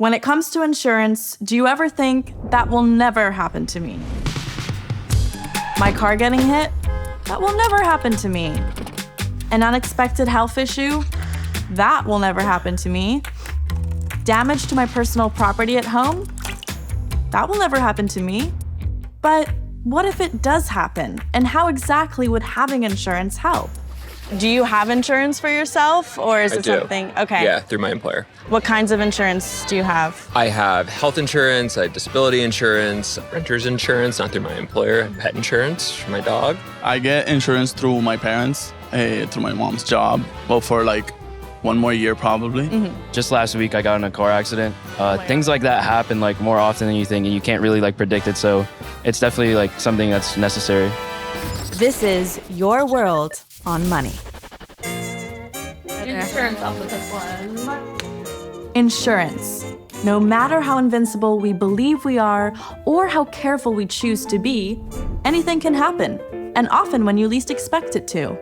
When it comes to insurance, do you ever think that will never happen to me? My car getting hit? That will never happen to me. An unexpected health issue? That will never happen to me. Damage to my personal property at home? That will never happen to me. But what if it does happen? And how exactly would having insurance help? Do you have insurance for yourself, or is it something? Okay. Yeah, through my employer. What kinds of insurance do you have? I have health insurance, I have disability insurance, renter's insurance, not through my employer, pet insurance for my dog. I get insurance through my parents, through my mom's job, well, for like 1 more year probably. Just last week, I got in a car accident. Things like that happen like more often than you think, and you can't really like predict it. So it's definitely like something that's necessary. This is Your World on Money. Insurance off of this one. Insurance. No matter how invincible we believe we are or how careful we choose to be, anything can happen, and often when you least expect it to.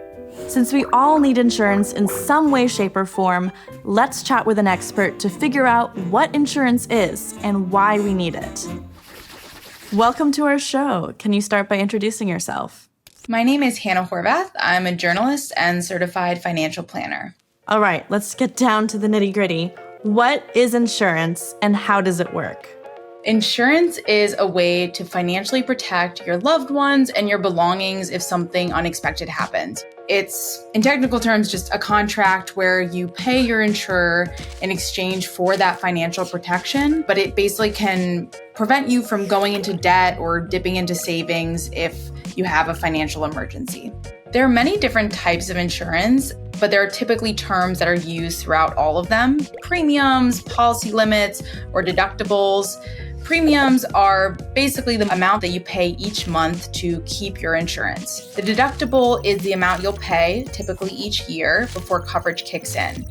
Since we all need insurance in some way, shape, or form, let's chat with an expert to figure out what insurance is and why we need it. Welcome to our show. Can you start by introducing yourself? My name is Hannah Horvath. I'm a journalist and certified financial planner. All right, let's get down to the nitty-gritty. What is insurance and how does it work? Insurance is a way to financially protect your loved ones and your belongings if something unexpected happens. It's, in technical terms, just a contract where you pay your insurer in exchange for that financial protection, but it basically can prevent you from going into debt or dipping into savings if you have a financial emergency. There are many different types of insurance, but there are typically terms that are used throughout all of them: premiums, policy limits, or deductibles. Premiums are basically the amount that you pay each month to keep your insurance. The deductible is the amount you'll pay, typically each year, before coverage kicks in.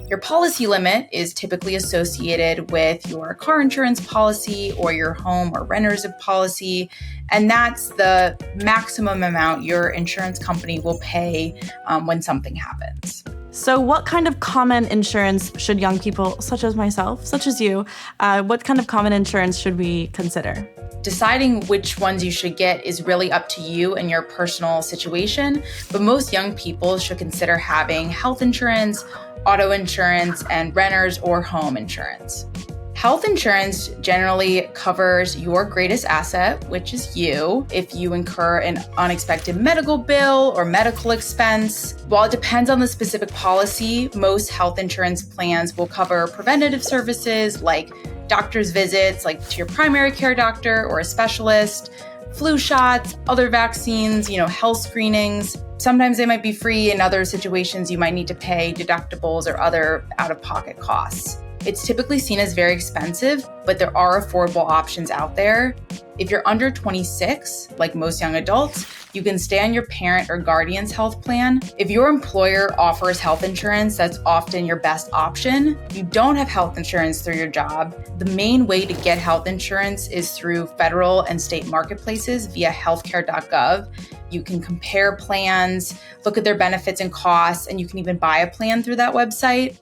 Your policy limit is typically associated with your car insurance policy or your home or renter's policy, and that's the maximum amount your insurance company will pay when something happens. So what kind of common insurance should young people, such as myself, such as you, what kind of common insurance should we consider? Deciding which ones you should get is really up to you and your personal situation, but most young people should consider having health insurance, auto insurance, and renter's or home insurance. Health insurance generally covers your greatest asset, which is you, if you incur an unexpected medical bill or medical expense. While it depends on the specific policy, most health insurance plans will cover preventative services like doctor's visits, like to your primary care doctor or a specialist, flu shots, other vaccines, health screenings. Sometimes they might be free. In other situations, you might need to pay deductibles or other out-of-pocket costs. It's typically seen as very expensive, but there are affordable options out there. If you're under 26, like most young adults, you can stay on your parent or guardian's health plan. If your employer offers health insurance, that's often your best option. If you don't have health insurance through your job, the main way to get health insurance is through federal and state marketplaces via healthcare.gov. You can compare plans, look at their benefits and costs, and you can even buy a plan through that website.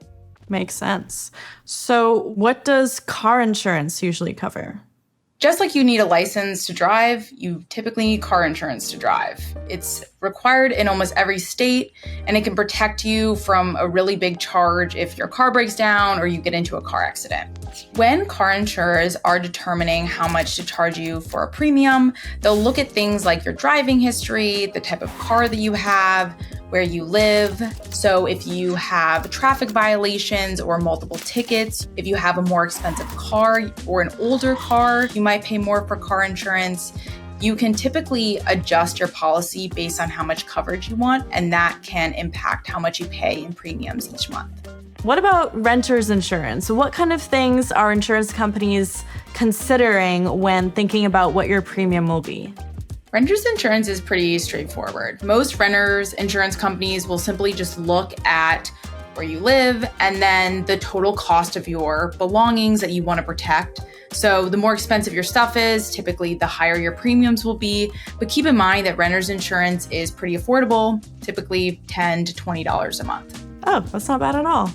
Makes sense. So what does car insurance usually cover? Just like you need a license to drive, you typically need car insurance to drive. It's required in almost every state, and it can protect you from a really big charge if your car breaks down or you get into a car accident. When car insurers are determining how much to charge you for a premium, they'll look at things like your driving history, the type of car that you have, where you live. So if you have traffic violations or multiple tickets, if you have a more expensive car or an older car, you might pay more for car insurance. You can typically adjust your policy based on how much coverage you want, and that can impact how much you pay in premiums each month. What about renter's insurance? What kind of things are insurance companies considering when thinking about what your premium will be? Renter's insurance is pretty straightforward. Most renters insurance companies will simply just look at where you live and then the total cost of your belongings that you want to protect. So the more expensive your stuff is, typically the higher your premiums will be. But keep in mind that renter's insurance is pretty affordable, typically $10 to $20 a month. Oh, that's not bad at all.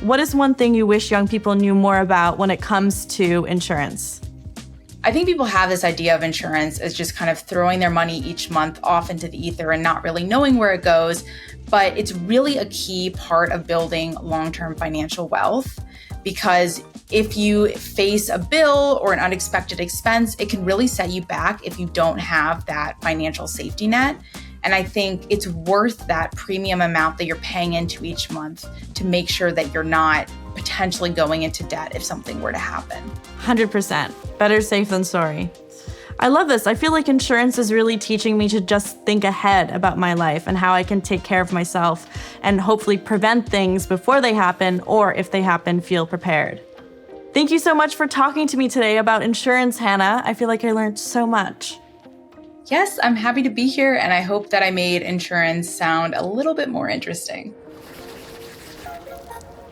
What is one thing you wish young people knew more about when it comes to insurance? I think people have this idea of insurance as just kind of throwing their money each month off into the ether and not really knowing where it goes. But it's really a key part of building long-term financial wealth, because if you face a bill or an unexpected expense, it can really set you back if you don't have that financial safety net. And I think it's worth that premium amount that you're paying into each month to make sure that you're not potentially going into debt if something were to happen. 100%. Better safe than sorry. I love this. I feel like insurance is really teaching me to just think ahead about my life and how I can take care of myself and hopefully prevent things before they happen, or if they happen, feel prepared. Thank you so much for talking to me today about insurance, Hannah. I feel like I learned so much. Yes, I'm happy to be here, and I hope that I made insurance sound a little bit more interesting.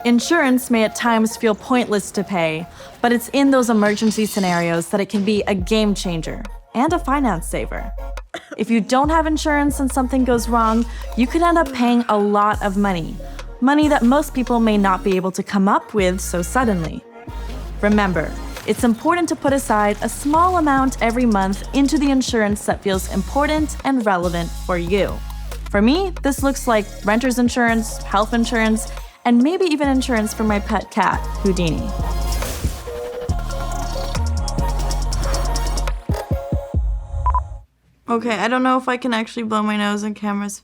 Insurance may at times feel pointless to pay, but it's in those emergency scenarios that it can be a game changer and a finance saver. If you don't have insurance and something goes wrong, you could end up paying a lot of money that most people may not be able to come up with so suddenly. Remember, it's important to put aside a small amount every month into the insurance that feels important and relevant for you. For me, this looks like renter's insurance, health insurance, and maybe even insurance for my pet cat, Houdini. Okay, I don't know if I can actually blow my nose on cameras.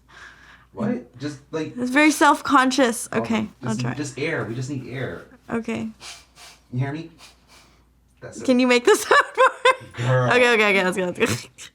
What? Just like... It's very self-conscious. Okay, I'll try. Just air. We just need air. Okay. You hear me? That's it. Can you make this sound more? Girl. Okay, let's go.